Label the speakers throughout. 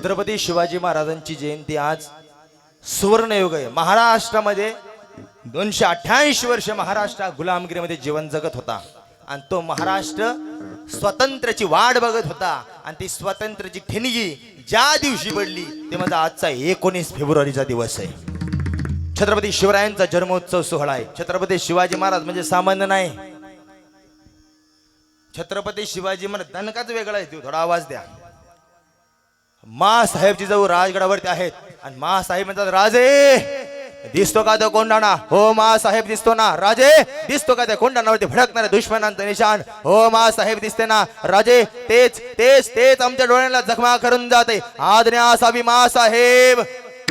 Speaker 1: छत्रपती शिवाजी महाराजांची जयंती आज सुवर्णयुग आहे। महाराष्ट्रामध्ये 288 वर्ष महाराष्ट्र गुलामगिरीमध्ये जीवन जगत होता आणि तो महाराष्ट्र स्वातंत्र्याची वाट बघत होता आणि ती स्वातंत्र्याची ठिणगी ज्या दिवशी पडली ते म्हणजे आजचा 19 फेब्रुवारीचा दिवस आहे। छत्रपती शिवरायांचा जन्मोत्सव सोहळा आहे। छत्रपती शिवाजी महाराज म्हणजे सामान्य नाही। छत्रपती शिवाजी महाराज दणकाच वेगळा आहे। थोडा आवाज द्या। मा साहेबची जाऊ राजगडावरती आहेत आणि मा साहेब म्हणतात राजे दिसतो का तो कोंढाणा? हो मा साहेब दिसतो ना। राजे दिसतो का त्या कोंढाणावरती भडकणाऱ्या दुश्मनांचं निशाण? हो मा साहेब दिसते ना। राजे तेच तेच तेच आमच्या डोळ्यांना जखमा करून जाते। आज्ञा असावी मा साहेब।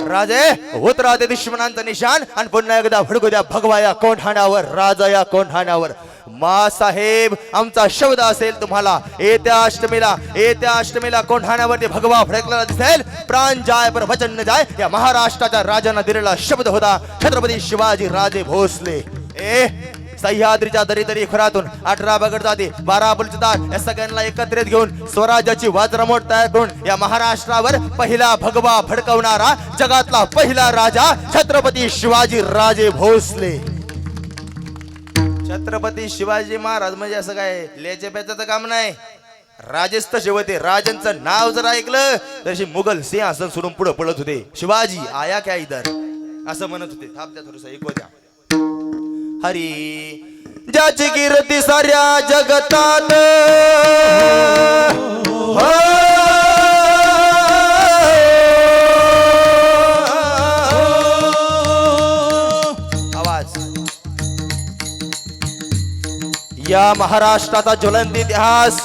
Speaker 1: राजे उतरा ते दुश्मनांचं निशान आणि पुन्हा एकदा भडकू द्या भगवा या कोंढाण्यावर, राजा या कोंढाण्यावर। मा साहेब आमचा शब्द असेल तुम्हाला येत्या अष्टमीला कोंढाण्यावरती भगवा फडकलेला दिसेल। प्राण जाय पर वचन न जाय या महाराष्ट्राच्या राजांना दिलेला शब्द होता छत्रपती शिवाजी राजे भोसले। सह्याद्रीच्या दरी खोरातून 18 बगड जाती 12 बलुतेदार या सगळ्यांना एकत्रित घेऊन स्वराज्याची वज्रमोट तयार करून या महाराष्ट्रावर पहिला भगवा फडकवणारा जगातला पहिला राजा छत्रपती शिवाजी राजे भोसले। छत्रपती शिवाजी महाराज म्हणजे असं काय लेचे पेचाचं काम नाही। राजेच तसे होते। राजांचं नाव जर ऐकलं तशी मुघल सिंहासन सोडून पुढे पळत होते। शिवाजी आया क्या इधर असं म्हणत होते। थांब द्या थोडंसं ऐकू द्या। हरी ज्याची कीर्ती साऱ्या जगतात आवाज या महाराष्ट्राचा ज्वलंत इतिहास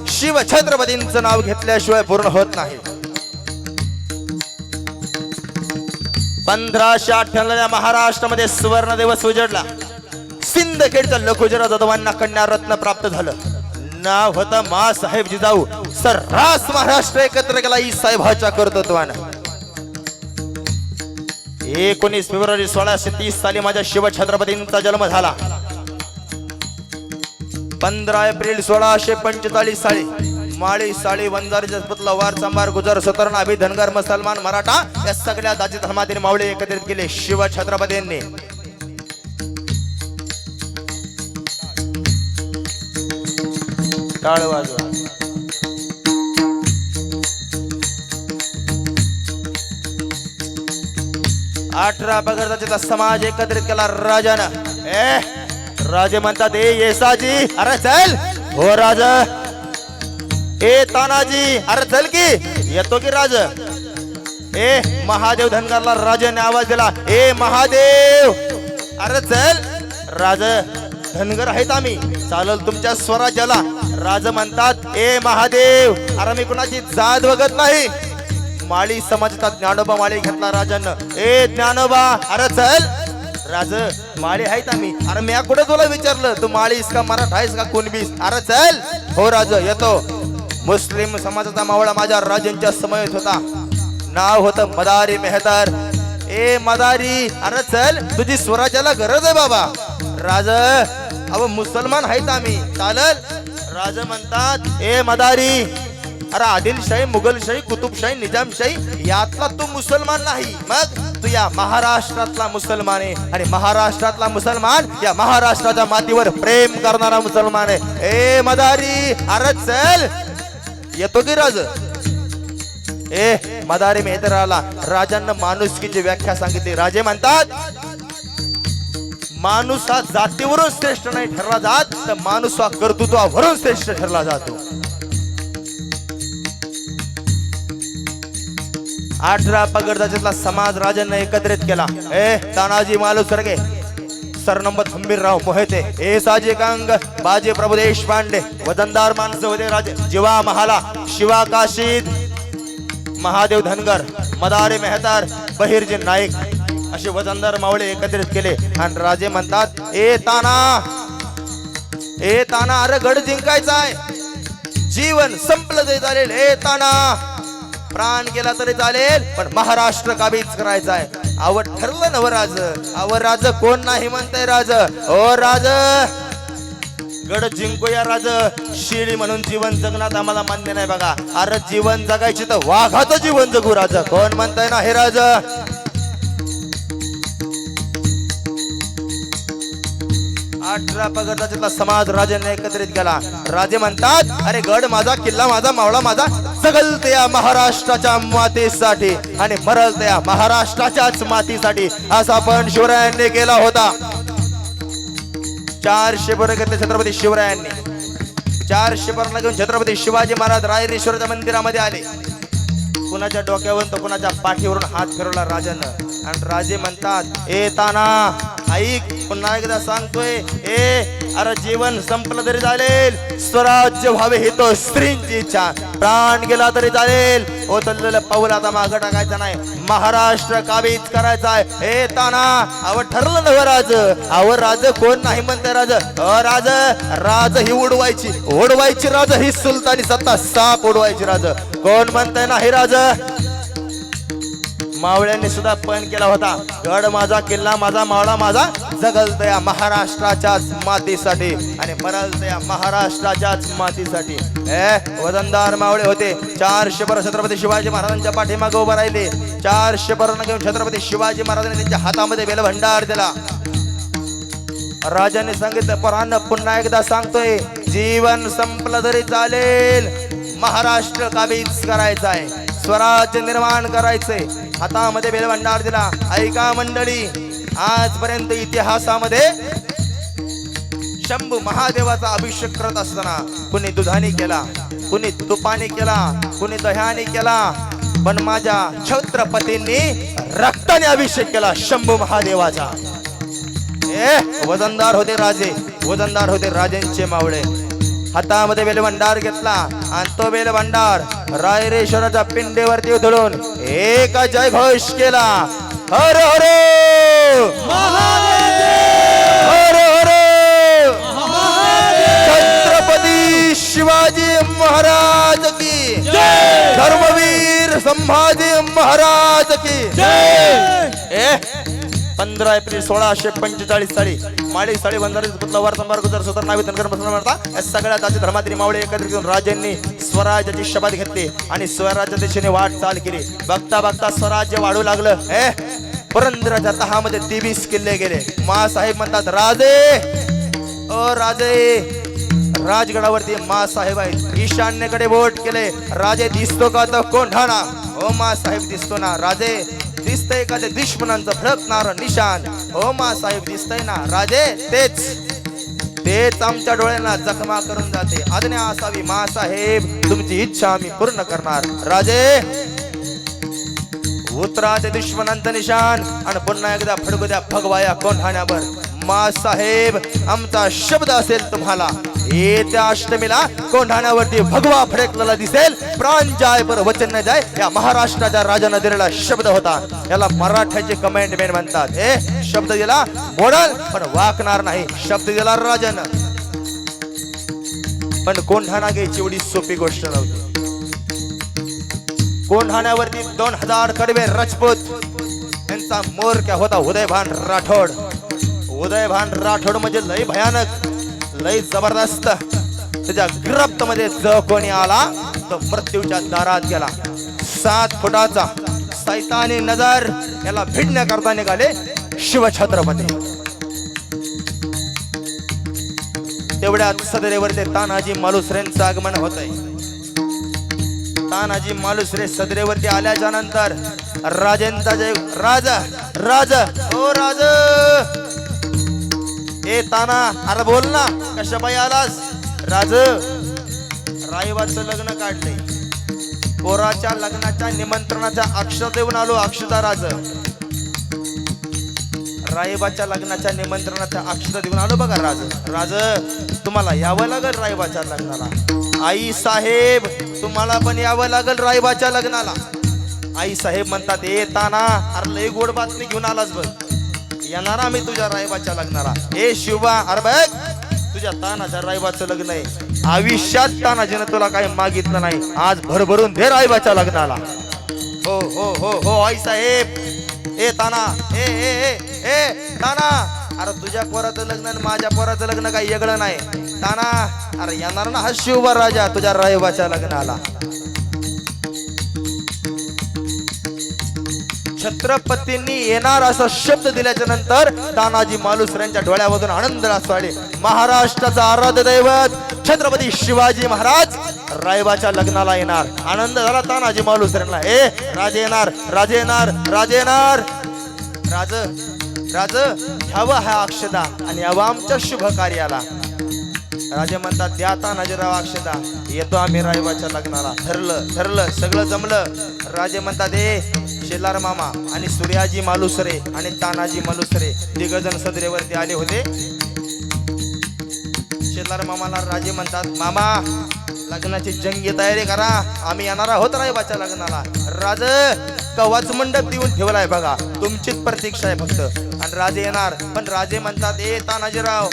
Speaker 1: शिव छत्रपतींचं नाव घेतल्याशिवाय पूर्ण होत नाही। 1598 महाराष्ट्रामध्ये स्वर्ण दिवस उजडला। सिंदखेडच्या लखुजरा जाधवांना कन्या रत्न प्राप्त झालं। नाव होतं मा साहेब जिजाऊ। सर्रास महाराष्ट्र एकत्र केला ई साहेबाच्या कर्तृत्वानं। 19 फेब्रुवारी 1630 साली माझ्या शिव छत्रपतींचा जन्म झाला। 15 एप्रिल 1645 साली माळी साळी वंजारी जसपतला वार चांभार गुजर सतरण अभि धनगर मुसलमान मराठा या सगळ्या जाती धर्मातील मावळे एकत्रित केले शिव छत्रपतींनी। टाळ वाजवा। 18 बगड जातीचा समाज एकत्रित केला राजानं। राजे म्हणतात येसाजी अरे चल। हो राजा। तानाजी अरे चल की येतो की राज। महादेव धनगरला राजाने आवाज दिला महादेव अरे चल। राज धनगर आहेत आम्ही चालल तुमच्या स्वराज्याला। राज म्हणतात महादेव अरे मी कुणाची जात बघत नाही। माळी समाजाचा ज्ञानोबा माळी घेतला राजानं। ज्ञानोबा अरे चल। राज माळी आहेत आम्ही। अरे मी कुठे तुला विचारलं तू माळीस का मराठा आहेस का कुणबीस? अरे चल। हो राज येतो। मुस्लिम समाजाचा मावळा माझ्या राजांच्या समयेत होता। नाव होतं मदारी मेहतर। मदारी अरे चल तुझी स्वराज्याला गरज आहे बाबा। राज अहो मुसलमान आहेत आम्ही चालल। राज म्हणतात मदारी अरे आदिलशाही मुघलशाही कुतुबशाही निजामशाही यातला तू मुसलमान नाही। मग तू या महाराष्ट्रातला मुसलमान आहे आणि महाराष्ट्रातला मुसलमान या महाराष्ट्राच्या मातीवर प्रेम करणारा मुसलमान आहे। मदारी अरे चल येतो की राज। मदारी मेहतराला राजांना माणुसकीची व्याख्या सांगितली। राजे म्हणतात माणूस हा जातीवरून श्रेष्ठ नाही ठरला जात तर माणूस हा कर्तृत्वावरून श्रेष्ठ ठरला जातो। 18 पगड जातीतला समाज राजांना एकत्रित केला। तानाजी मालुसरे सरनंबर हंबीरराव मोहिते साजी कांग बाजी प्रभू देशपांडे वजनदार माणसं होते। राजे जीवा महाला शिवा काशीद महादेव धनगर मदारी मेहतर बहिरजी नाईक असे वजनदार मावळे एकत्रित केले आणि राजे म्हणतात ताना अरे गड जिंकायचा आहे। जीवन संपलं तरी चालेल। ताना प्राण गेला तरी चालेल पण महाराष्ट्र काबीज करायचा आहे। आवड ठरलं नव राज। राज कोण नाही म्हणताय राज। ओ राज गड जिंकूया राज, शिळी म्हणून जीवन जगण्यात आम्हाला मान्य नाही बघा. अरे जीवन जगायची तर वाघाचं जीवन जगू राजा. कोण म्हणताय ना हे राज? 18 पगडचा समाज राजांनी एकत्रित केला. राजे म्हणतात अरे गड माझा, किल्ला माझा, मावळा माझा, जगल या महाराष्ट्राच्या मातीसाठी आणि मरल या महाराष्ट्राच्याच मातीसाठी, असा पण शिवरायांनी केला होता. 4 शिबिर घेतले छत्रपती शिवरायांनी. 4 शिबिरांना घेऊन छत्रपती शिवाजी महाराज रायरेश्वराच्या मंदिरामध्ये आले. कुणाच्या डोक्यावरून तर कुणाच्या पाठीवरून हात फिरवला राजानं. आणि राजे म्हणतात ए ताना ऐक, पुन्हा एकदा सांगतोय, अरे जीवन संपलं तरी चालेल, स्वराज्य व्हावे ही तो स्त्रींची इच्छा, प्राण गेला तरी चालेल, ओतलेलं पाऊल आता मागं टाकायचं नाही, महाराष्ट्र काबीज करायचा आहे. हे ताना अव ठरलं नव राज. अव राज कोण नाही म्हणते राज? राज राज ही उडवायची राज, ही सुलतानी सत्ता साप उडवायची राज. कोण म्हणताय नाही राज? मावळ्यांनी सुद्धा पण केला होता. गड माझा, किल्ला माझा, मावळा माझा, जगल या महाराष्ट्राच्याच मातीसाठी आणि मरल या महाराष्ट्राच्याच मातीसाठी. वजनदार मावळे होते. 4 शिबिर छत्रपती शिवाजी महाराजांच्या पाठीमागे उभे राहिले. 4 शिबिरांना घेऊन छत्रपती शिवाजी महाराजांनी त्यांच्या हातामध्ये बेलभंडार दिला. राजाने सांगितलं परांना पुन्हा एकदा सांगतोय, जीवन संपलं तरी चालेल, महाराष्ट्र काबीज करायचा आहे, स्वराज्य निर्माण करायचंय. हातामध्ये बेलभंडार दिला. ऐका मंडळी, आजपर्यंत इतिहासामध्ये शंभू महादेवाचा अभिषेक करत असताना कुणी दुधाने केला, कुणी तुपाने केला, कुणी दह्याने केला, पण माझ्या छत्रपतींनी रक्ताने अभिषेक केला शंभू महादेवाचा. वजनदार होते राजे, वजनदार होते राजांचे मावळे. हातामध्ये बेलभंडार घेतला आणि तो बेलभंडार रायरेश्वराच्या पिंडीवरती उधळून एक जय घोष केला. हर हर हर हर छत्रपती शिवाजी महाराज की जय, धर्मवीर संभाजी महाराज की जय. 15 एप्रिल 1645 साली माळी साडी बंधारे पुतलावर संभार गुजर स्वतः नावी धनगर म्हणता या सगळ्या जाती धर्मातील मावळे एकत्रित करून राजांनी स्वराज्याची शपथ घेतली आणि स्वराज्य दिशेने वाटचाल केली. बघता बघता स्वराज्य वाढू लागलं. पुरंदराच्या तहामध्ये 23 किल्ले गेले. मासाहेब म्हणतात राजे, ओ राजे, राजगडावरती मासाहेब आहेत. ईशान्येकडे बोट केले. राजे दिसतो का तो कोंढाणा? ओ मासाहेब दिसतो ना. राजे दिसतंय का ते दुश्मनांचं फडकणार निशाण? ओ मासाहेब दिसतंय ना. राजे तेच आमच्या डोळ्यांना जखमा करून जाते. आज्ञा असावी मासाहेब, तुमची इच्छा आम्ही पूर्ण करणार. राजे उतरा ते दुश्मनांचं निशाण आणि पुन्हा एकदा फडकू द्या भगवाया कोंढाण्यावर. मासाहेब आमचा शब्द असेल तुम्हाला, येत्या अष्टमीला कोंढाण्यावरती भगवा फडकलेला दिसेल. प्राण जाय पर वचन न जाय, या महाराष्ट्राच्या राजाने दिलेला शब्द होता. याला मराठ्याचे कमेंटमेंट म्हणतात. शब्द दिला मोडल पण वाकणार नाही. शब्द दिला राजानं, पण कोंढाणा घ्यायची एवढी सोपी गोष्ट नव्हती. कोंढाण्यावरती 2000 कडवे राजपूत यांचा मोरक्या होता उदयभान राठोड. उदयभान राठोड म्हणजे लय भयानक, लय जबरदस्त. त्याच्या गिरफ्त मध्ये जो कोणी आला तो मृत्यूच्या दारात गेला. 7 फुटाचा सैतानी नजर याला भिडण्या करता निघाले शिवछत्रपती. तेवढ्यात सदरेवरती तानाजी मालुसरेंचं आगमन होत आहे. तानाजी मालुसरे सदरेवरती आल्याच्या नंतर राजेंचा जय. राजा राजा ओ राज, ए ताना अरे बोल ना, कशा पायी आलास? राज रायबाचं लग्न काढले, पोराच्या लग्नाच्या निमंत्रणाच्या अक्षता देऊन आलो. अक्षता राज, रायबाच्या लग्नाच्या निमंत्रणाच्या अक्षता देऊन आलो बघा. राज तुम्हाला यावं लागेल रायबाच्या लग्नाला. आई साहेब तुम्हाला पण यावं लागेल रायबाच्या लग्नाला. आई साहेब म्हणतात ए ताना अरे लय गोड बातमी घेऊन आलास बघ, येणार आम्ही तुझ्या रायबाच्या लग्नाला. ए शिवा अरे बघ तुझ्या तानाच्या रायबाचं लग्न आहे. आयुष्यात तानाजीनं तुला काही मागितलं नाही, आज भरभरून दे रायबाच्या लग्नाला. हो हो हो हो आई साहेब. ए ताना ए ए ए ए ताना अरे तुझ्या पोराचं लग्न आणि माझ्या पोराचं लग्न काही वेगळं नाही. ताना अरे येणार ना हा शिवबा राजा तुझ्या रायबाच्या लग्नाला. छत्रपतींनी येणार असा शब्द दिल्याच्या नंतर तानाजी मालुसऱ्यांच्या डोळ्यामधून आनंद आले. महाराष्ट्राचा आराध्य दैवत छत्रपती शिवाजी महाराज रायबाच्या लग्नाला येणार. आनंद झाला तानाजी मालुसऱ्यांना. राजे येणार, राजे येणार, राजे येणार. राज राज घ्यावं हा अक्षदा आणि यावं आमच्या शुभ कार्याला. राजे म्हणतात द्या तानाजीराव अक्षदा, येतो आम्ही रायबाच्या लग्नाला. ठरलं ठरलं सगळं जमलं. राजे म्हणतात शेलार मामा आणि सूर्याजी मालुसरे आणि तानाजी मालुसरे तिघजण सदरेवरती आले होते. शेलार मामाला राजे म्हणतात मामा लग्नाची जंगी तयारी करा, आम्ही येणार आहोत रायबाच्या लग्नाला. राज कवाच मंडप देऊन ठेवलाय बघा, तुमचीच प्रतीक्षा आहे फक्त. आणि राजे येणार. पण राजे म्हणतात तानाजीराव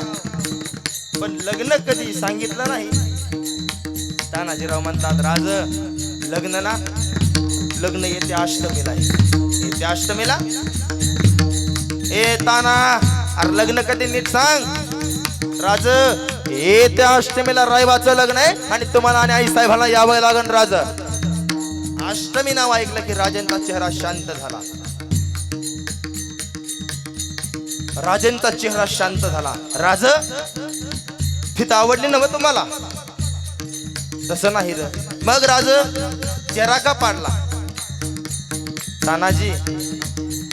Speaker 1: पण लग्न कधी सांगितलं नाही. तानाजीराव म्हणतात राज लग्न ना लग्न येते अष्टमीला येते अष्टमीला. ताना अरे लग्न कधी नीट सांग. राज येत्या अष्टमीला रायबाचं लग्न आहे आणि तुम्हाला आणि आई साहेबांना यावं लागण. राज अष्टमी नाव ऐकलं की राजेंचा चेहरा शांत झाला. राजेंचा चेहरा शांत झाला. राज फित आवडली नव तुम्हाला? तसं नाही रे. मग राज चेहरा का पाडला? तानाजी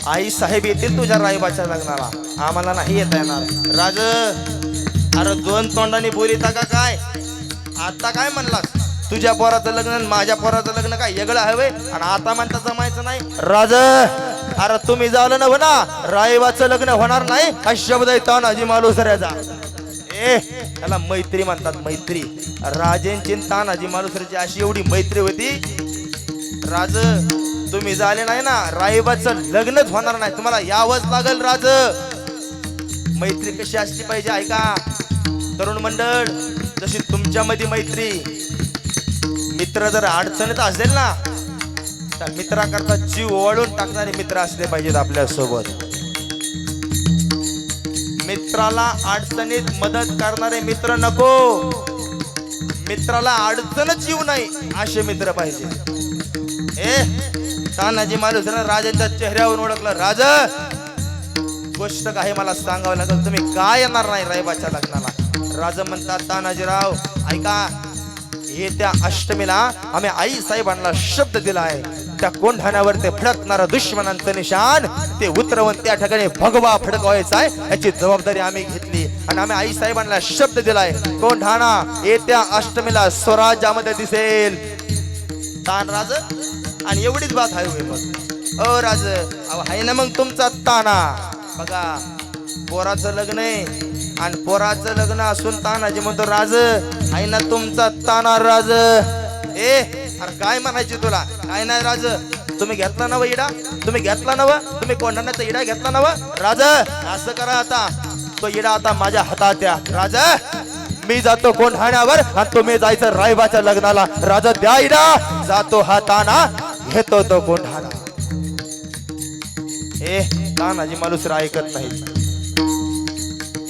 Speaker 1: आई साहेब येतील तुझ्या रायबाच्या लग्नाला, आम्हाला नाही येता येणार. राज अरे दोन तोंडाने बोलिता का काय? आता काय म्हणलास? तुझ्या पोराचं लग्न आणि माझ्या पोराचं लग्न काय वेगळं हवे आणि आता म्हणता जमायचं नाही? राज अरे तुम्ही झालं ना ना रायबाचं लग्न होणार नाही हा शब्द आहे तानाजी मालुसऱ्याचा. त्याला मैत्री म्हणतात, मैत्री. राजेंची तानाजी मालुसऱ्याची अशी एवढी मैत्री होती. राज तुम्ही झाले नाही ना रायबाचं लग्नच होणार नाही, तुम्हाला यावंच लागल. राज मैत्री कशी असली पाहिजे ऐका तरुण मंडळ, जशी तुमच्यामध्ये मैत्री. मित्र जर अडचणीत असेल ना तर मित्राकरता जीव ओवाळून टाकणारे मित्र असले पाहिजेत आपल्या सोबत. मित्राला अडचणीत मदत करणारे मित्र नको, मित्राला अडचणच येऊ नये असे मित्र पाहिजे. तानाजी मालुसरे राजांच्या चेहऱ्यावरून ओळखलं. राज गोष्ट काय मला सांगावं लागेल, तुम्ही काय येणार नाही रायबाच्या लग्नाला? राजा म्हणतात तानाजीराव ऐका येत्या अष्टमीला आम्ही आई साहेबांना शब्द दिला आहे, त्या कोंढाण्यावर ते फडकणारा दुश्मनांचं निशाण ते उतरवून त्या ठिकाणी भगवा फडकवायचा आहे याची जबाबदारी आम्ही घेतली आणि आम्ही आई साहेबांना शब्द दिलाय कोंढाणा येत्या अष्टमीला स्वराज्यामध्ये दिसेल. तान राज आणि एवढीच बात आहे मग. राज आहे ना मग तुमचा ताना. बघा पोराचं लग्न आहे आणि पोराचं लग्न असून तानाजी म्हणतो राज आहे ना तुमचा ताना. राज अरे काय म्हणायचे तुला? काय नाही राज तुम्ही घेतला नव इडा, तुम्ही घेतला नव, तुम्ही कोंढाण्याचा इडा घेतला नव. राज असं करा आता तो इडा आता माझ्या हातात द्या. राज मी जातो कोंढाण्यावर आणि तुम्ही जायचं रायबाच्या लग्नाला. राजा द्या इडा. जातो हा ताना, घेतो तो कोंढाणा. तानाजी मालुसरे ऐकत नाहीत.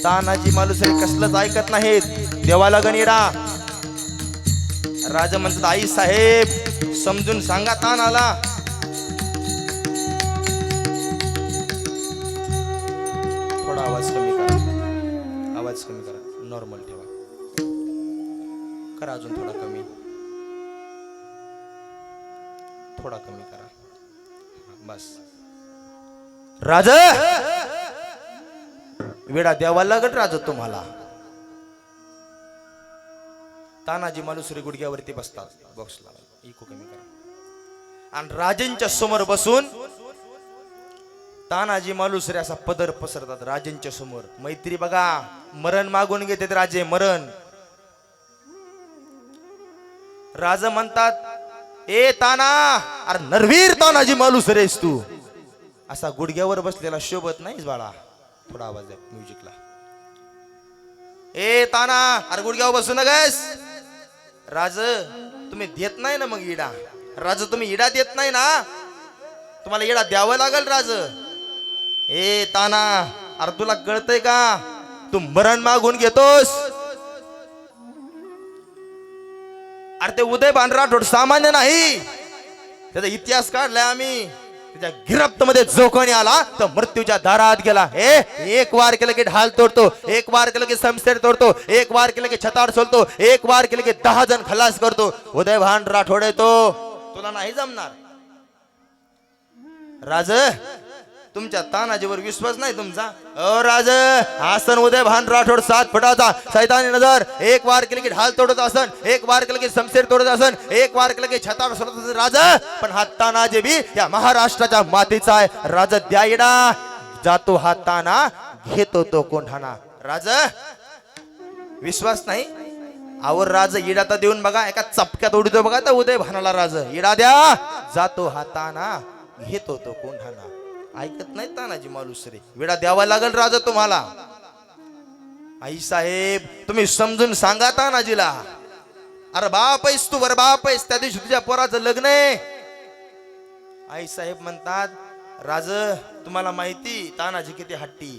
Speaker 1: तानाजी मालुसरे कसलंच ऐकत नाहीत. देवाला गणिडा. राजा म्हणतात आई साहेब समजून सांगा तानाला. थोडा आवाज कमी करा, आवाज कमी करा, नॉर्मल ठेवा. करा अजून थोडा कमी, थोडा कमी करा बस. राजा वेडा द्यावा लागत राजा तुम्हाला. तानाजी मालुसरे गुडघ्यावरती बसतात. बॉक्सला इको कमी करा. आणि राजेंच्या समोर बसून तानाजी मालुसरे असा पदर पसरतात राजेंच्या समोर. मैत्री बघा मरण मागून घेतात राजे, मरण. राजा म्हणतात ताना अरे नरवीर तानाजी मालुसरेस तू. असा गुडघ्यावर बसलेला शोभत नाहीस बाळा. थोडा आवाज आहे म्युझिकला. ताना अरे गुडघ्यावर बसू नगस. राज तुम्ही देत नाही ना मग इडा. राज तुम्ही इडा देत नाही ना, तुम्हाला इडा द्यावं लागल. राज ताना अरे तुला कळतंय का तू मरण मागून घेतोस? अरे ते उदयभान राठोड सामान्य नाही, त्याचा इतिहास काढलाय आम्ही. त्याच्या गिरफ्तमध्ये जो कोणी आला तर मृत्यूच्या दारात गेला. एक वार केलं की ढाल तोडतो, एक वार केलं की समशेर तोडतो, एक वार केलं की छताड सोलतो, एक वार केलं की 10 जण खलास करतो. उदयभान राठोड आहे तो, तुला नाही जमणार. राज, तुमच्या तानाजीवर विश्वास नाही तुमचा? ओ राज, आसन उदयभान राठोड 7 फुटाचा सैतानी नजर. एक वार केलं की ढाल तोडत असन, एक वार केलं की समशेर तोडत असन, एक वार केलं की छताड सोडत असन. राज, पण हा तानाजी बी या महाराष्ट्राच्या मातीचा आहे. राज द्यायडा जातो हा ताना, घेतो तो कोंढाणा. राज, विश्वास नाही? आवर राज इडा तर देऊन बघा, एका चपक्यात उडतो बघा तर उदयभानाला. राज इडा द्या, जातो हा ताना, घेतो तो कोंढाणा. ऐकत नाही तानाजी मालुसरे. विडा द्यावा लागल राज तुम्हाला. आई साहेब, तुम्ही समजून सांगा तानाजीला. अरे बाप आहेस तू, वर बाप आहेस. त्या दिवशी तुझ्या पोराचं लग्न आहे. आई साहेब म्हणतात, राज तुम्हाला माहिती तानाजी किती हट्टी.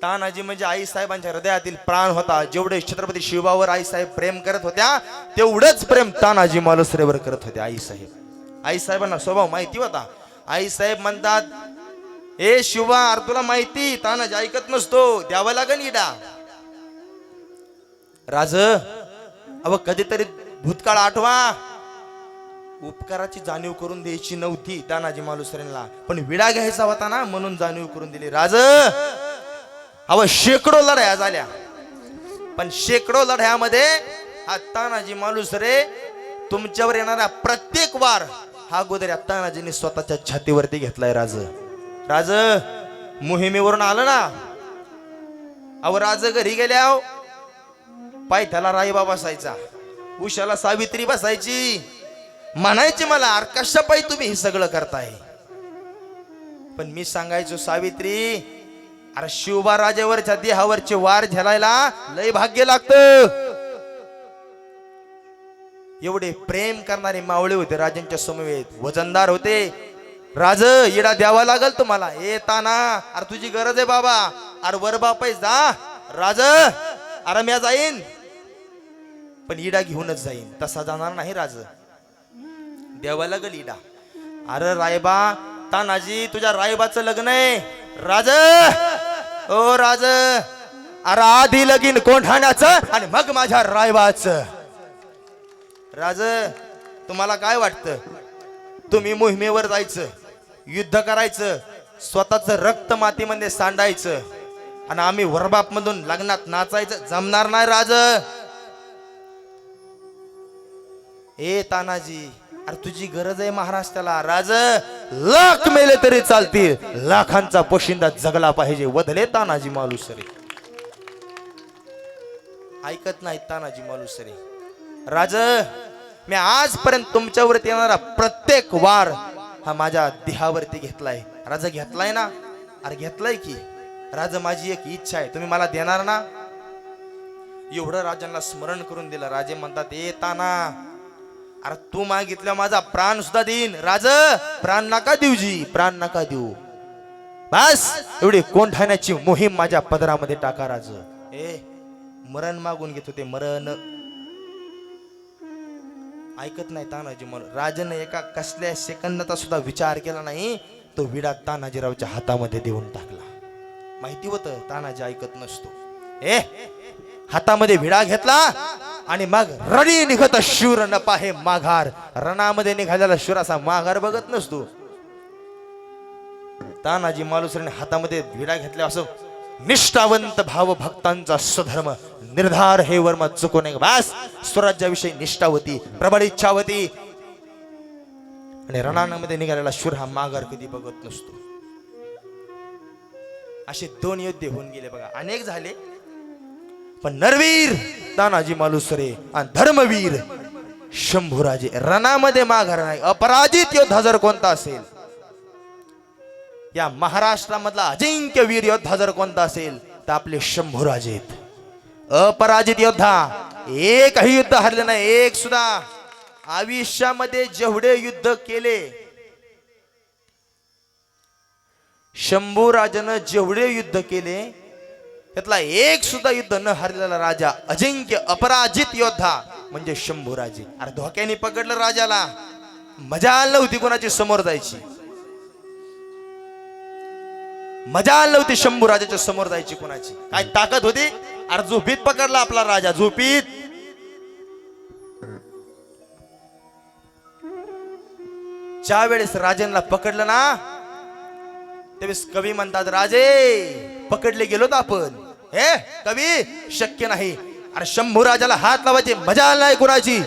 Speaker 1: तानाजी म्हणजे आई साहेबांच्या हृदयातील प्राण होता. जेवढे छत्रपती शिवबावर आई साहेब प्रेम करत होत्या, तेवढंच प्रेम तानाजी मालुसरेवर करत होते आई साहेब. आई साहेबांना स्वभाव माहिती होता. आई साहेब म्हणतात, ए शिवा, अरे तुला माहिती तानाजी ऐकत नसतो, द्यावा लागन इडा. राज, अव कधीतरी भूतकाळ आठवा. उपकाराची जाणीव करून द्यायची नव्हती तानाजी मालुसरेंना, पण विडा घ्यायचा होता ना, म्हणून जाणीव करून दिली. राज, अव शेकडो लढाया झाल्या, पण शेकडो लढ्यामध्ये हा तानाजी मालुसरे तुमच्यावर येणारा प्रत्येक वार हा गोदऱ्या तानाजीने स्वतःच्या छातीवरती घेतलाय. राज, राज मोहिमेवरून आलं ना, अव राज घरी गेल्या पायथ्याला राईबा बसायचा, उशाला सावित्री बसायची. म्हणायची मला, अरे कशा पायी तुम्ही हे सगळं करताय? पण मी सांगायचो, सावित्री, अरे शिवबा राजावरच्या देहावरचे वार झेलायला लय भाग्य लागतं. एवढे प्रेम करणारे मावळे होते राजांच्या समवेत, वजनदार होते. राज, इडा द्यावा लागल तुम्हाला. ए ताना, अरे तुझी गरज आहे बाबा. अरे वर बाप जा. राज, अरे म्या जाईन, पण इडा घेऊनच जाईन. तसा जाणार नाही राज, द्यावा लागल इडा. अरे रायबा, तानाजी तुझ्या रायबाचं लग्न आहे. राज, ओ राज, अरे आधी लगीन कोंढाण्याचं आणि मग माझ्या रायबाचं. राज, तुम्हाला काय वाटतं? तुम्ही मोहिमेवर जायचं, युद्ध करायचं, स्वतःच रक्त मातीमध्ये सांडायचं, आणि आम्ही वरबाप मधून लग्नात नाचायचं? जमणार नाही राज. ए तानाजी, अरे तुझी गरज आहे महाराष्ट्राला. राज, लाख मेले तरी चालतील, लाखांचा पोशिंदा जगला पाहिजे. वधले तानाजी मालुसरे. ऐकत नाही तानाजी मालुसरे. राज, मी आजपर्यंत तुमच्यावरती येणारा प्रत्येक वार हा माझ्या देहावरती घेतलाय. राजा घेतलाय ना? अरे घेतलाय की. राजा, माझी एक इच्छा आहे, तुम्ही मला देणार ना? एवढं राजांना स्मरण करून दिलं. राजे म्हणतात, ए ताना, अरे तू मागितल्या माझा प्राण सुद्धा देईन. राज, प्राण नका देऊ जी, प्राण नका देऊ. बस एवढी कोंढाण्याची मोहीम माझ्या पदरामध्ये टाका राज. ए मरण मागून घेत होते, मरण. ऐकत नाही तानाजी. राजाने एका कसल्या सेकंदाचा सुद्धा विचार केला नाही. तो विडा तानाजीरावच्या हातामध्ये देऊन टाकला. माहिती होतं तानाजी ऐकत नसतो. हातामध्ये विडा घेतला आणि मग रणी निघत शूर न पाहे माघार. रणामध्ये निघालेला शूराचा माघार बघत नसतो. तानाजी मालुसरेने हातामध्ये विडा घेतला. असं निष्ठावंत भाव भक्तांचा स्वधर्म निर्धार हे वर्म चुकू नये. बस स्वराज्याविषयी निष्ठा होती, प्रबळ इच्छा होती, आणि रणामध्ये निघालेला शूर हा माघार कधी बघत नसतो. असे 2 योद्धे होऊन गेले बघा. अनेक झाले, पण नरवीर तानाजी मालुसरे आणि धर्मवीर शंभूराजे रणामध्ये माघार नाही. अपराजित योद्धा जर कोणता असेल, या महाराष्ट्रामधला अजिंक्य वीर योद्धा जर कोणता असेल, तर आपले शंभूराजे आहेत. अपराजित योद्धा, एकही युद्ध हरले नाही, एक सुद्धा. आयुष्यामध्ये जेवढे युद्ध केले, शंभूराजानं जेवढे युद्ध केले, त्यातला एक सुद्धा युद्ध न हरलेला राजा, अजिंक्य अपराजित योद्धा म्हणजे शंभूराजे. अरे धोक्याने पकडलं राजाला, मजा आली नव्हती कोणाची समोर जायची, मजा आली नव्हती शंभूराजाच्या समोर जायची कोणाची. काय ताकद होती. अरे झोपीत पकडला आपला राजा, झोपीत. ज्या वेळेस राजांना पकडलं ना त्यावेळेस कवी म्हणतात, राजे पकडले गेलोत आपण. हे कवी शक्य नाही. अरे शंभूराजाला हात लावायची मजा आली नाही कुणाची.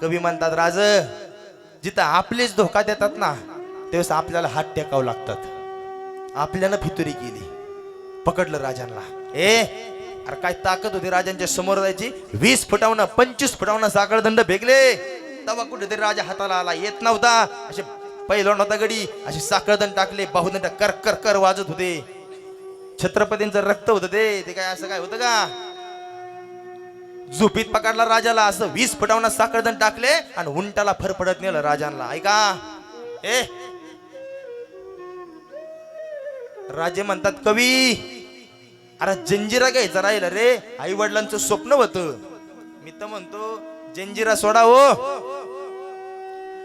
Speaker 1: कवी म्हणतात, राज जिथं आपलेच धोका देतात ना त्यावेळेस आपल्याला हात टेकावं लागतात. आपल्याला फितुरी केली, पकडलं राजांना. अरे काय ताकद होती राजांच्या समोर जायची. 20 फुटावनं 25 फुटावनं साखळदंड फेकले तेव्हा कुठेतरी राजा हाताला आला. येत नव्हता. असे पहिला नव्हता गडी, असे साखळदंड टाकले, बाहुदंड कर कर कर वाजत होते. छत्रपतींचं रक्त होतं ते काय असं काय होतं का. झोपीत पकडला राजाला, असं 20 फुटावनं साखळदंड टाकले आणि उंटाला फरफडत नेलं राजांना. ऐका राजे म्हणतात, कवी अरे जंजिरा घ्यायचा राहिला रे. आई वडिलांचं स्वप्न होतं. मी तर म्हणतो जंजिरा सोडा हो.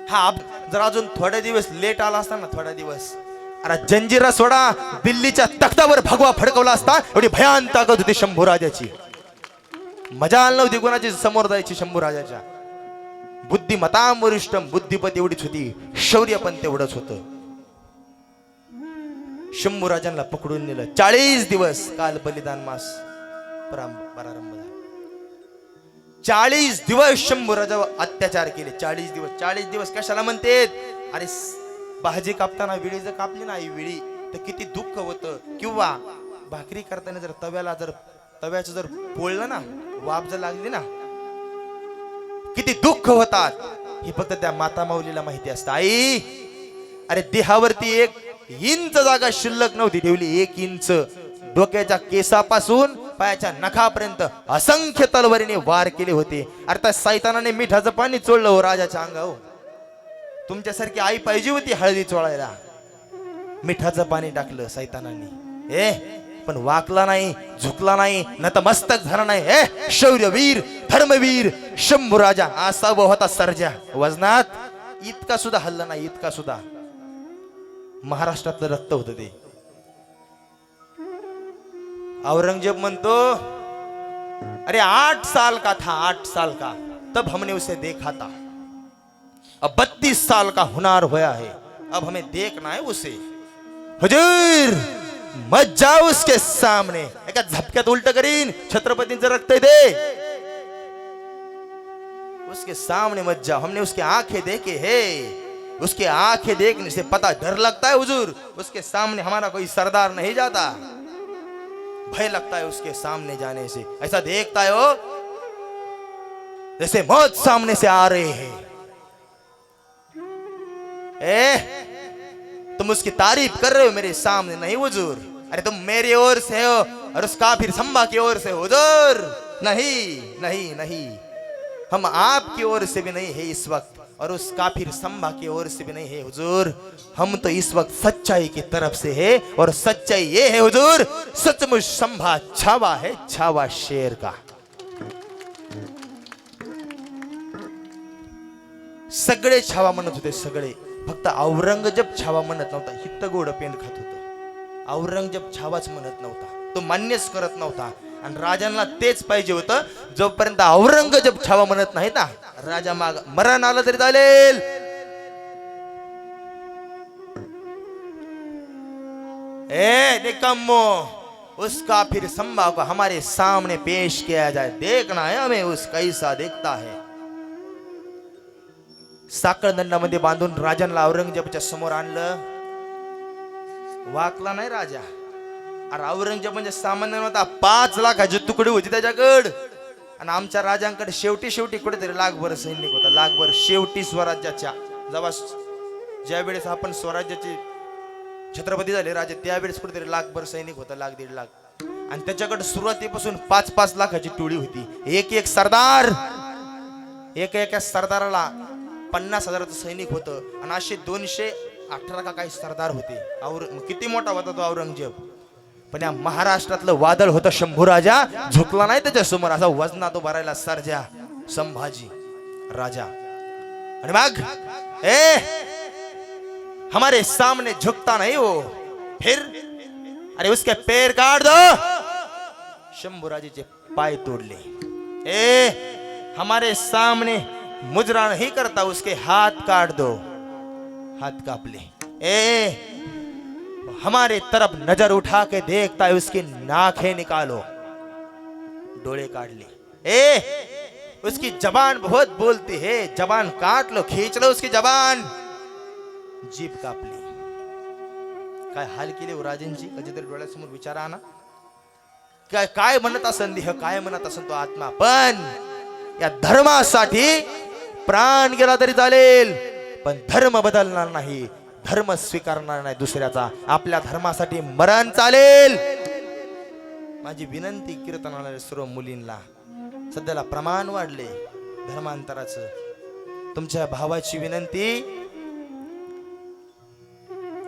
Speaker 1: हा जर अजून थोडे दिवस लेट आला असता ना, थोडा दिवस, अरे जंजिरा सोडा दिल्लीच्या तख्तावर भगवा फडकवला असता. एवढी भयान ताकद होती शंभूराजाची. मजा आली नव्हती कोणाची समोर जायची शंभूराजाच्या. बुद्धिमताम वरिष्ठम, बुद्धिपत एवढीच होती, शौर्य पण तेवढंच होतं. शंभूराजांना पकडून नेलं. 40 दिवस काल बलिदान मास प्रारंभ झाला. 40 दिवस शंभूराजावर अत्याचार केले. 40 दिवस कशाला म्हणतेत. अरे भाजी कापताना विळी जर कापली ना विळी तर किती दुःख होतं. किंवा भाकरी करताना जर तव्याचं जर पोळलं ना, वाफ जर लागली ना, किती दुःख होतात. हे फक्त त्या माता माऊलीला माहिती असतं. आई अरे देहावरती 1 इंच जागा शिल्लक नव्हती ठेवली. 1 इंच. डोक्याच्या केसापासून पायाच्या नखापर्यंत असंख्य तलवारीने वार केले होते. अरे त्या सैतानाने मिठाचं पाणी चोळलं हो राजाच्या अंगावर. तुमच्यासारखी आई पाहिजे होती हळदी चोळायला. मिठाचं पाणी टाकलं सैतानाने. पण वाकला नाही, झुकला नाही, नतमस्तक झाला नाही. शौर्यवीर धर्मवीर शंभूराजा असा होता सर्जा. वजनात इतका सुद्धा हल्ला नाही, इतका सुद्धा. महाराष्ट्रातलं रक्त होतं ते. औरंगजेब म्हणतो, अरे 8 साल का था, 8 साल का, तब हमने उसे देखा था. अब 32 साल का हुनर होया है, अब हमें देखना है उसे. हुजूर मत जाओ उसके सामने. एका झपक्यात उलट करीन. छत्रपतींचं रक्त आहे ते. उसके सामने मत जाओ. हमने उसके आंखें देखे है. उसके आंखें देखने से पता डर लगता है हुजूर. उसके सामने हमारा कोई सरदार नहीं जाता. भय लगता है उसके सामने जाने से. ऐसा देखता है वो जैसे मौत सामने से आ रहे हैं. तुम उसकी तारीफ कर रहे हो मेरे सामने नहीं हुजूर. अरे तुम मेरी ओर से हो और उस काफिर संभा की ओर से हुजूर. नहीं नहीं नहीं, हम आपकी ओर से भी नहीं है इस वक्त और उस काफिर संभा की ओर से भी नहीं है हुजूर. हम तो इस वक्त सच्चाई की तरफ से है और सच्चाई ये है हुजूर, सचमुच संभा छावा है, छावा शेर का. सगळे छावा म्हणत होते, सगळे. फक्त औरंगजेब छावा म्हणत नव्हता. हित्त गोड पेंड खात होता. औरंगजेब छावाच म्हणत नव्हता. तो मान्यच करत नव्हता. आणि राजांना तेच पाहिजे होतं. जोपर्यंत औरंगजेब छावा म्हणत नाही ना, राजा माग मरण आलं तरी चालेल. निकम्मो, उस काफिर संभा को हमारे सामने पेश किया जाए. देखना है हमें उस कैसा देखता है. साखळदंडामध्ये बांधून राजांना औरंगजेबाच्या समोर आणलं. वाकला नाही राजा. अरे औरंगजेब म्हणजे सामान्य नव्हता. 5 लाखाची तुकडी होती त्याच्याकडे. आणि आमच्या राजांकडे शेवटी कुठेतरी लाखभर सैनिक होता. लाखभर. शेवटी स्वराज्याच्या ज्या वेळेस आपण स्वराज्याचे छत्रपती झाले राजे, त्यावेळेस कुठेतरी लाखभर सैनिक होता. 1.5 लाख. आणि त्याच्याकडे सुरुवातीपासून 5-5 लाखाची टोळी होती. एक सरदार, एका सरदाराला 50,000चं सैनिक होतं. आणि असे 218 का काही सरदार होते. किती मोठा होता तो औरंगजेब. पण या महाराष्ट्रातलं वादळ होतं शंभूराजा, झुकला नाही त्याच्या समोर, असा वजना तो भरायला सर्जा संभाजी राजा. आणि मग हमारे सामने झुकता नहीं वो, फिर अरे उसके पैर काट दो. शंभूराजेचे पाय तोडले. हमारे सामने मुजरा नहीं करता, उसके हाथ काट दो, हाथ काप ले. हमारे तरफ नजर उठा के देखता है, उसकी नाखें निकालो, डोले काट ले. उसकी जबान बहुत बोलती है, जबान काट लो, खींच लो उसकी जबान, जीभ काप ली. काय हाल केले राजेंची, कधीतरी डोळ्यासमोर विचारा ना. काय म्हणत असन देह, काय म्हणत असन तो आत्मा, पण या धर्मासाठी प्राण गेला तरी चालेल, पण धर्म बदलणार नाही, धर्म स्वीकारणार नाही दुसऱ्याचा. आपल्या धर्मासाठी मरण चालेल. माझी विनंती कीर्तनाला सर्व मुलींना, सध्याला प्रमाण वाढले धर्मांतराचं, तुमच्या भावाची विनंती,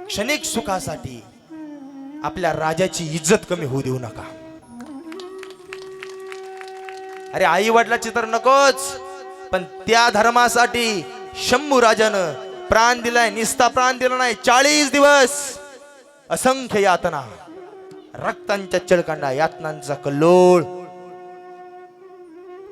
Speaker 1: क्षणिक सुखासाठी आपल्या राजाची इज्जत कमी होऊ देऊ नका. अरे आई वडिलाची तर नकोच, पण त्या धर्मासाठी शंभू राजानं प्राण दिलाय. निस्ता प्राण दिला नाही, 40 दिवस असंख्य यातना, रक्तांच्या चळकांडा, यातनांचा कल्लोळ,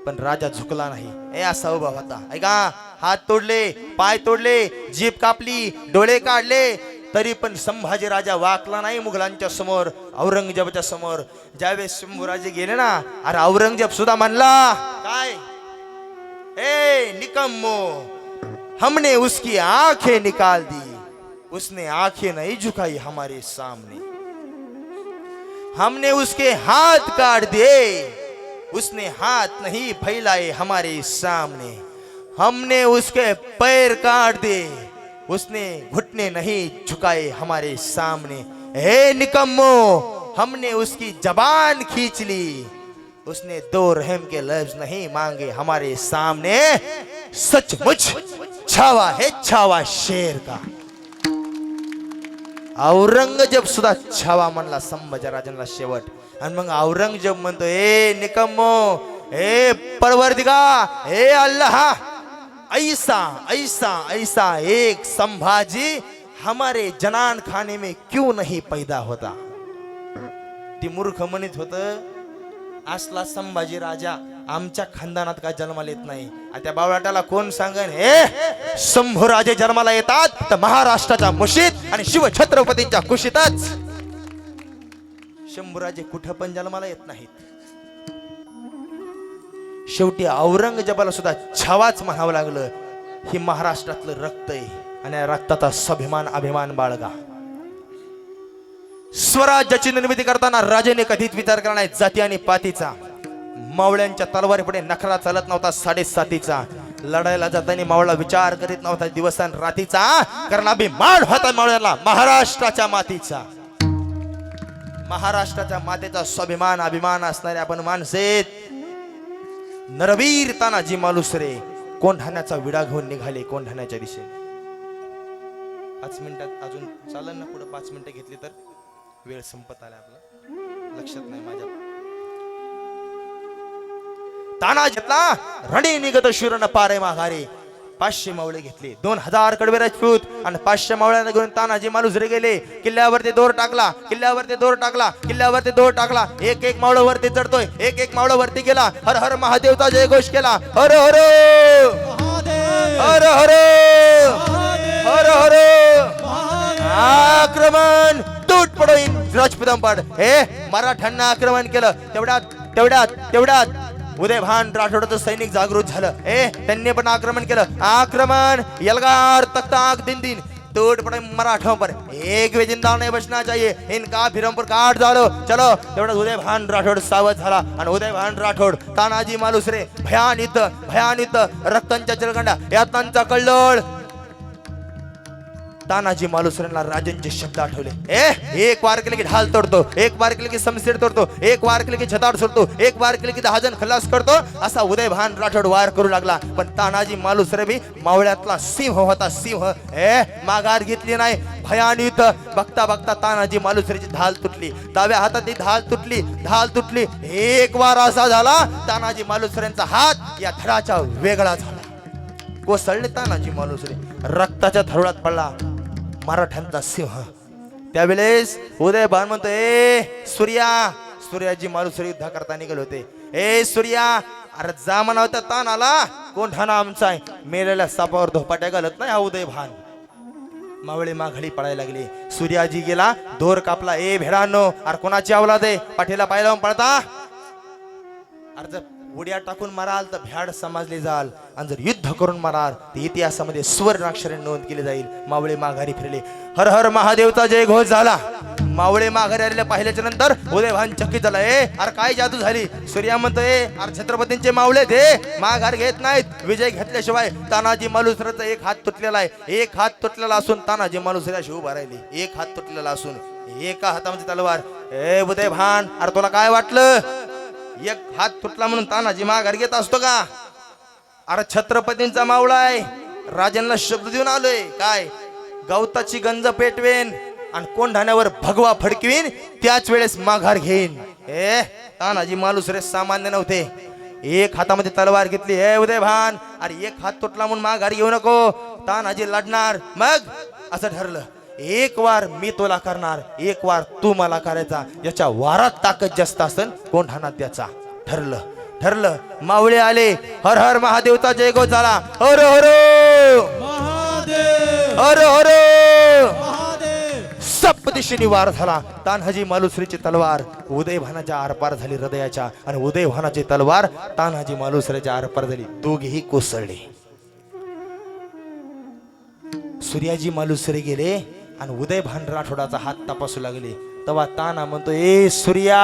Speaker 1: पण राजा झुकला नाही. असा उभा होता. ऐका, हात तोडले, पाय तोडले, जीभ कापली, डोळे काढले, तरी पण संभाजी राजा वाकला नाही मुघलांच्या समोर, औरंगजेबाच्या समोर. ज्यावेळेस शंभूराजे गेले ना, अरे औरंगजेब सुद्धा म्हणला काय, निकम्मो, हमने उसकी आंखें निकाल दी, उसने आंखें नहीं झुकाई हमारे सामने. हमने उसके हाथ काट दिए, उसने हाथ नहीं फैलाए हमारे सामने. हमने उसके पैर काट दिए, उसने घुटने नहीं झुकाए हमारे सामने. हे निकम्मो, हमने उसकी जबान खींच ली, उसने 2 रहम के लफ्ज नहीं मांगे हमारे सामने. सचमुच छावा है छावा शेर का. औरंगजेब सुद्धा छावा म्हणला संभाजीराजांना शेवट. आणि मग औरंगजेब म्हणतो, निकम्मो, परवरदिगा, अल्लाह, ऐसा ऐसा ऐसा एक संभाजी हमारे जनान खाने में क्यों नहीं पैदा होता. ती मूर्ख म्हणत होत, असला संभाजी राजा आमच्या खानदानात काय जन्माला येत नाही. आणि त्या बावळाटाला कोण सांगन, शंभूराजे जन्माला येतात तर महाराष्ट्राच्या मुशीत आणि शिवछत्रपतींच्या कुशीतच. शंभूराजे कुठं पण जन्माला येत नाहीत. शेवटी औरंगजेबाला सुद्धा छावाच म्हणावं लागलं. ही महाराष्ट्रातलं रक्त आहे, आणि रक्ताचा स्वाभिमान अभिमान बाळगा. स्वराज्याची निर्मिती करताना राजाने कधीच विचार केला नाही जाती आणि पातीचा. मावळ्यांच्या तलवारीपुढे नखरा चालत नव्हता 7.5 लढायला जाताना मावळा विचार करीत नव्हता दिवस आणि रातीचा, कारण अभिमान होता मावळ्याला महाराष्ट्राच्या मातीचा. महाराष्ट्राच्या मातेचा स्वाभिमान अभिमान असणारे आपण माणसेत. नरवीर तानाजी मालुसरे कोंढाण्याचा विडा घेऊन निघाले कोंढाण्याच्या दिशेने. 5 मिनिटात अजून चालेल ना, पुढे 5 मिनिटं घेतली तर वेळ संपत आला आपला, लक्षात नाही माझ्या. तानाजीला रणी निगत शूरन पारे माघारे. 500 मावळे घेतले, 2000 कडवे राजपूत आणि 500 मावळ्यांना घेऊन तानाजी मालुसरे गेले. किल्ल्यावरती दोर टाकला, किल्ल्यावरती दोर टाकला, किल्ल्यावरती दोर टाकला. एक मावळा वरती चढतोय, एक मावळा वरती गेला. हर हर महादेवचा जयघोष केला. हर हर हर हर हर हर. आक्रमण तूट पडो राजपुतांपाड. मराठ्यांना आक्रमण केलं. तेवढ्यात उदयभान राठोडचं सैनिक जागृत झालं. त्यांनी पण आक्रमण केलं. आक्रमण यलगार तख्ताक दिन दिन तोड़ पड़े मराठों पर. एक भी जिंदा नहीं बचना चाहिए, इनका फिरम पर काट डालो. चलो तेवढा उदयभान राठोड सावध झाला. आणि उदयभान राठोड तानाजी मालुसरे भयानित रक्तांच्या चिलखंडा, यातनांचा कल्लोळ. तानाजी मालुसरेंना राजांचे शब्द आठवले. एक वार केले की ढाल तोडतो, एक वार केले की समसेड तोडतो, एक वार केले की छताड सोडतो, एक वार केले की 10 जण खलास करतो. असा उदयभान राठोड वार करू लागला. पण तानाजी मालुसरे बी मावळ्यातला सिंह होता, सिंह. माघार घेतली नाही. भयान युद्ध. बघता बघता तानाजी मालुसरेची ढाल तुटली, डाव्या हातातली ढाल तुटली. एक वार असा झाला तानाजी मालुसरेंचा हात या धडाच्या वेगळा झाला. कोसळले तानाजी मालुसरे, रक्ताच्या थरोळ्यात पडला मराठ्यांचा सिंह. त्यावेळेस उदयभान म्हणतो, ए सूर्याजी मालुसरे युद्ध करता निघाले होते. ए सूर्या, अरे जा म्हणावं त्या तानाला, कोण ठाणा आमचा आहे. मेलेल्या सापावर धोपाट्या घालत नाही हा उदयभान. मावळे माघाडी पळायला लागले. सूर्याजी गेला, दोर कापला. ए भेडांनो, अरे कोणाची अवलाद आहे, पाठीला पाय लावून पळता. अरे जर उड्या टाकून माराल तर भ्याड समजले जाल, आणि जर युद्ध करून माराल तर इतिहासामध्ये सुवर्ण अक्षराने नोंद केली जाईल. मावळे माघारी फिरले. हर हर महादेवचा जय घोष झाला. मावळे माघारी आलेल्या पाहिल्याच्या नंतर उदयभान चकित झाला. ए अरे काय जादू झाली. सूर्या म्हणतोय, अरे छत्रपतींचे मावळे ते माघार घेत नाहीत, विजय घेतल्याशिवाय. तानाजी मालुसरेचा एक हात तुटलेला आहे. एक हात तुटलेला असून तानाजी मालुसरे उभा राहिले. एक हात तुटलेला असून एका हातामध्ये तलवार. ए उदयभान, अरे तुला काय वाटलं, एक हात तुटला म्हणून तानाजी माघार घेत असतो का. अरे छत्रपतींचा मावळा आहे, राजांना शब्द देऊन आलोय. काय, गवताची गंज पेटवेन आणि कोंढाण्यावर भगवा फडकवीन, त्याच वेळेस माघार घेईन. ए तानाजी मालुसरे सामान्य नव्हते. एक हातामध्ये तलवार घेतली. ए उदयभान, अरे एक हात तुटला म्हणून माघार घेऊ नको, तानाजी लढणार. मग असं ठरलं, एक वार मी तुला करणार, एक वार तू मला करायचा. याच्या वारात ताकद जास्त असेल कोंढाणा त्याचा. ठरलं. मावळे आले. हर हर महादेवचा जय घोष झाला. हर हर महादेव, हर हर महादेव. सप्तदिशीने वार झाला. तान्हाजी मालुसरेची तलवार उदयभानाच्या आरपार झाली हृदयाच्या, आणि उदयभानाची तलवार तान्हाजी मालुसरेच्या आरपार झाली. दोघेही कोसळले. सूर्याजी मालुसरे गेले आणि उदयभान राठोडाचा हात तपासू लागले. तेव्हा ताना म्हणतो, ए सूर्या,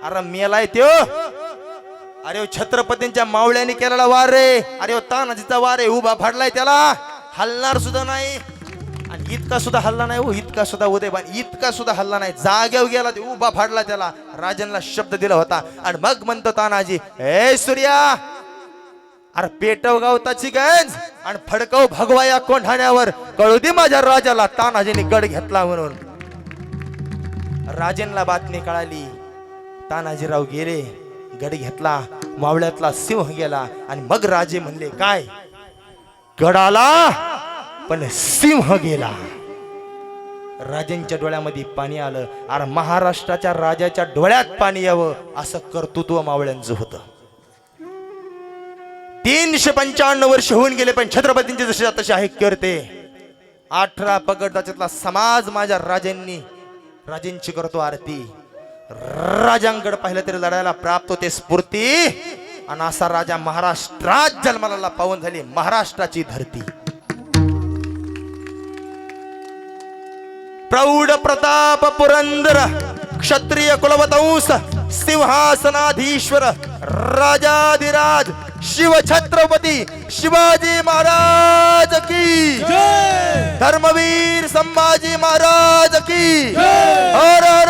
Speaker 1: अरे मेलाय त्यो. अरे छत्रपतींच्या मावळ्याने केलेला वार रे. अरे तानाजीचा वार आहे, उभा फाडलाय, त्याला हलणार सुद्धा नाही. आणि इतका सुद्धा हल्ला नाही हो, इतका सुद्धा उदयभान इतका सुद्धा हल्ला नाही. जागेवर गेला, ते उभा फाडला त्याला. राजांना शब्द दिला होता. आणि मग म्हणतो तानाजी, ए सूर्या, अरे पेटव गावताची गंज आणि फडकव भगवा या कोंढाण्यावर, कळू दे माझ्या राजाला तानाजीने गड घेतला म्हणून. राजेंना बातमी कळाली. तानाजीराव गेले, गड घेतला, मावळ्यातला सिंह गेला. आणि मग राजे म्हणले, काय, गडाला पण सिंह गेला. राजांच्या डोळ्यामध्ये पाणी आलं. अरे महाराष्ट्राच्या राजाच्या डोळ्यात पाणी यावं असं कर्तृत्व मावळ्यांचं होतं. 355 वर्ष होऊन गेले, पण छत्रपतींचे जसे तसे आहे करते. 18 पगड त्याच्यातला समाज माझ्या राजांची करतो आरती. राजांकडे पाहिलं तरी लढायला प्राप्त होते स्फूर्ती. आणि असा राजा महाराष्ट्रात जन्माला पावन झाली, महाराष्ट्राची धरती. प्रौढ प्रताप पुरंदर क्षत्रिय कुलवतंस सिंहासनाधीश्वर राजाधिराज शिव छत्रपती शिवाजी महाराज की जय. धर्मवीर संभाजी महाराज की जय. हर हर